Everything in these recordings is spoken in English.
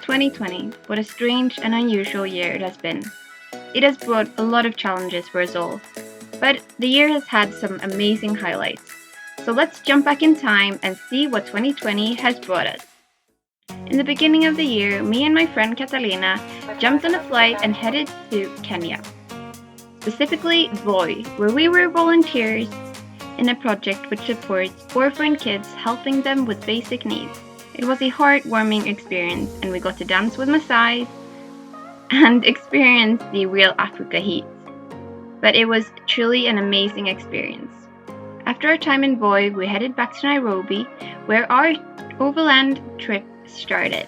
2020, what a strange and unusual year it has been. It has brought a lot of challenges for us all, but the year has had some amazing highlights. So let's jump back in time and see what 2020 has brought us. In the beginning of the year, me and my friend Catalina jumped on a flight and headed to Kenya, specifically Voi, where we were volunteers in a project which supports orphan kids, helping them with basic needs. It was a heartwarming experience, and we got to dance with Maasai and experience the real Africa heat. But it was truly an amazing experience. After our time in Voi, we headed back to Nairobi, where our overland trip started.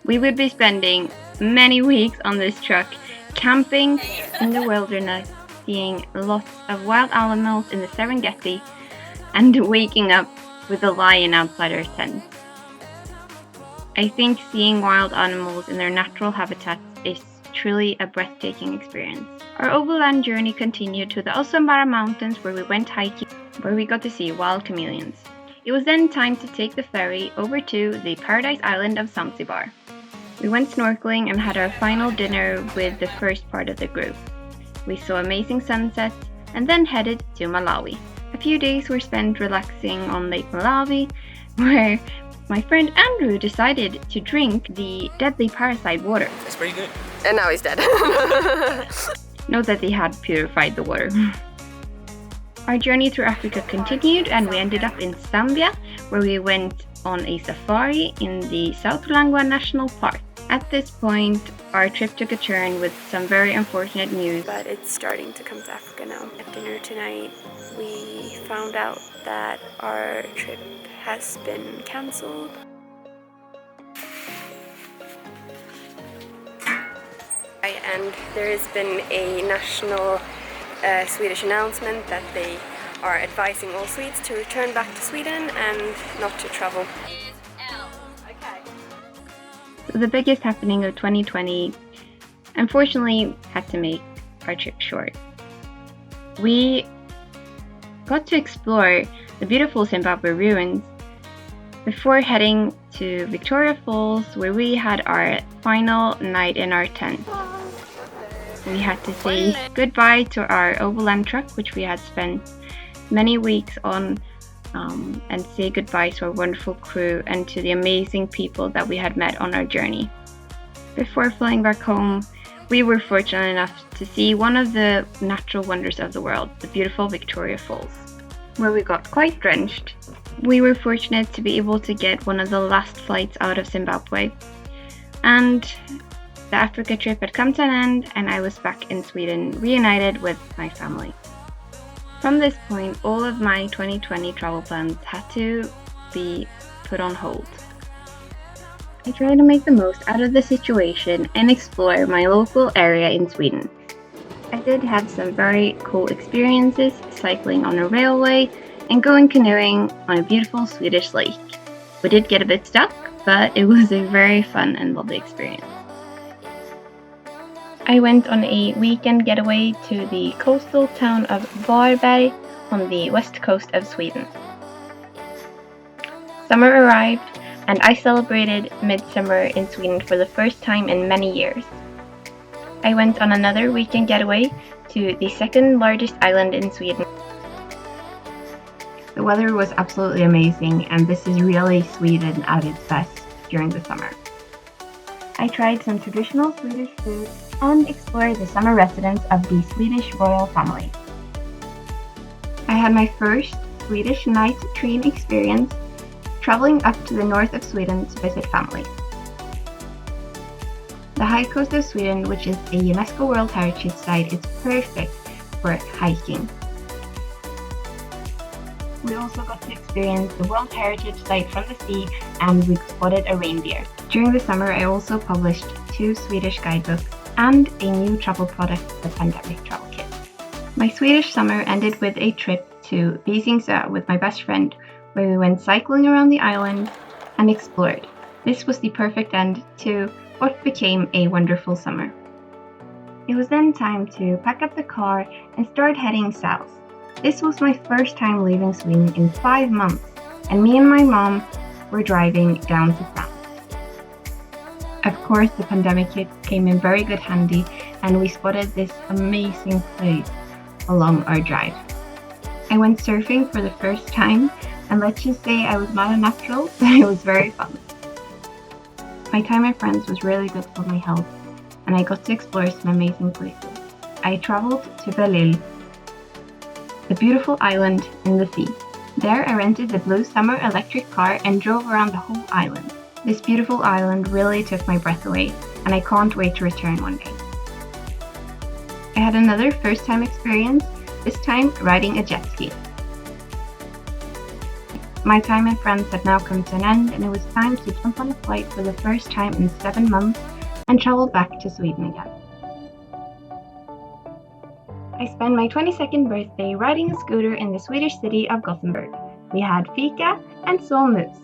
We would be spending many weeks on this truck, camping in the wilderness, seeing lots of wild animals in the Serengeti, and waking up with a lion outside our tent. I think seeing wild animals in their natural habitats is truly a breathtaking experience. Our overland journey continued to the Usambara Mountains, where we went hiking, where we got to see wild chameleons. It was then time to take the ferry over to the paradise island of Zanzibar. We went snorkeling and had our final dinner with the first part of the group. We saw amazing sunsets and then headed to Malawi. A few days were spent relaxing on Lake Malawi, where my friend Andrew decided to drink the deadly parasite water. It's pretty good. And now he's dead. Note that they had purified the water. Our journey through Africa continued, and we ended up in Zambia, where we went on a safari in the South Ruangwa National Park. At this point, our trip took a turn with some very unfortunate news. But it's starting to come to Africa now. At dinner tonight, we found out that our trip has been cancelled. And there has been a national Swedish announcement that they are advising all Swedes to return back to Sweden and not to travel. So the biggest happening of 2020, unfortunately, had to make our trip short. We got to explore the beautiful Zimbabwe ruins before heading to Victoria Falls, where we had our final night in our tent. We had to say goodbye to our overland truck, which we had spent many weeks on, and say goodbye to our wonderful crew and to the amazing people that we had met on our journey. Before flying back home, we were fortunate enough to see one of the natural wonders of the world, the beautiful Victoria Falls, where we got quite drenched. We were fortunate to be able to get one of the last flights out of Zimbabwe, and the Africa trip had come to an end, and I was back in Sweden, reunited with my family. From this point, all of my 2020 travel plans had to be put on hold. I tried to make the most out of the situation and explore my local area in Sweden. I did have some very cool experiences cycling on a railway and going canoeing on a beautiful Swedish lake. We did get a bit stuck, but it was a very fun and lovely experience. I went on a weekend getaway to the coastal town of Varberg on the west coast of Sweden. Summer arrived, and I celebrated midsummer in Sweden for the first time in many years. I went on another weekend getaway to the second largest island in Sweden. The weather was absolutely amazing, and this is really Sweden at its best during the summer. I tried some traditional Swedish food and explored the summer residence of the Swedish royal family. I had my first Swedish night train experience, traveling up to the north of Sweden to visit family. The high coast of Sweden, which is a UNESCO World Heritage Site, is perfect for hiking. We also got to experience the World Heritage Site from the sea, and we spotted a reindeer. During the summer, I also published 2 Swedish guidebooks and a new travel product, the Pandemic Travel Kit. My Swedish summer ended with a trip to Visingsö with my best friend, where we went cycling around the island and explored. This was the perfect end to what became a wonderful summer. It was then time to pack up the car and start heading south. This was my first time leaving Sweden in 5 months, and me and my mom were driving down to France. Of course, the pandemic kit came in very good handy, and we spotted this amazing place along our drive. I went surfing for the first time, and let's just say I was not a natural, but it was very fun. My time with friends was really good for my health, and I got to explore some amazing places. I traveled to Belil, the beautiful island in the sea. There I rented the Blue Summer electric car and drove around the whole island. This beautiful island really took my breath away, and I can't wait to return one day. I had another first-time experience, this time riding a jet ski. My time with friends had now come to an end, and it was time to jump on a flight for the first time in 7 months and travel back to Sweden again. I spent my 22nd birthday riding a scooter in the Swedish city of Gothenburg. We had fika and saw moose.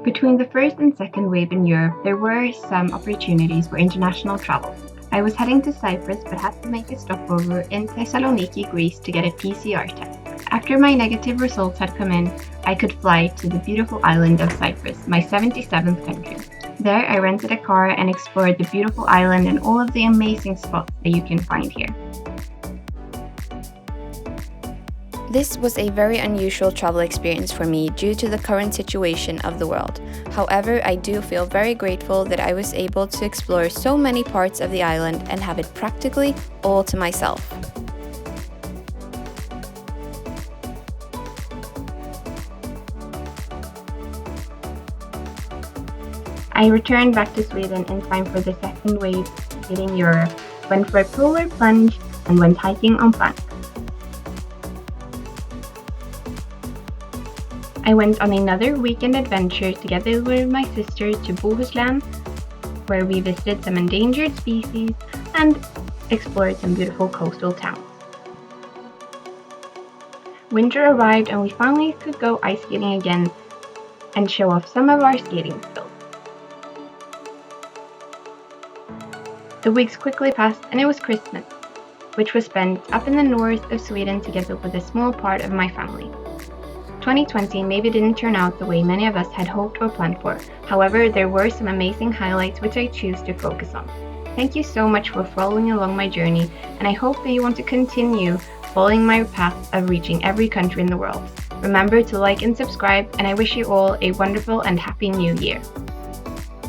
Between the first and second wave in Europe, there were some opportunities for international travel. I was heading to Cyprus but had to make a stopover in Thessaloniki, Greece to get a PCR test. After my negative results had come in, I could fly to the beautiful island of Cyprus, my 77th country. There I rented a car and explored the beautiful island and all of the amazing spots that you can find here. This was a very unusual travel experience for me due to the current situation of the world. However, I do feel very grateful that I was able to explore so many parts of the island and have it practically all to myself. I returned back to Sweden in time for the second wave hitting Europe, went for a polar plunge, and went hiking on plank. I went on another weekend adventure together with my sister to Bohuslän, where we visited some endangered species and explored some beautiful coastal towns. Winter arrived and we finally could go ice skating again and show off some of our skating skills. The weeks quickly passed and it was Christmas, which was spent up in the north of Sweden together with a small part of my family. 2020 maybe didn't turn out the way many of us had hoped or planned for. However, there were some amazing highlights which I choose to focus on. Thank you so much for following along my journey, and I hope that you want to continue following my path of reaching every country in the world. Remember to like and subscribe, and I wish you all a wonderful and happy new year.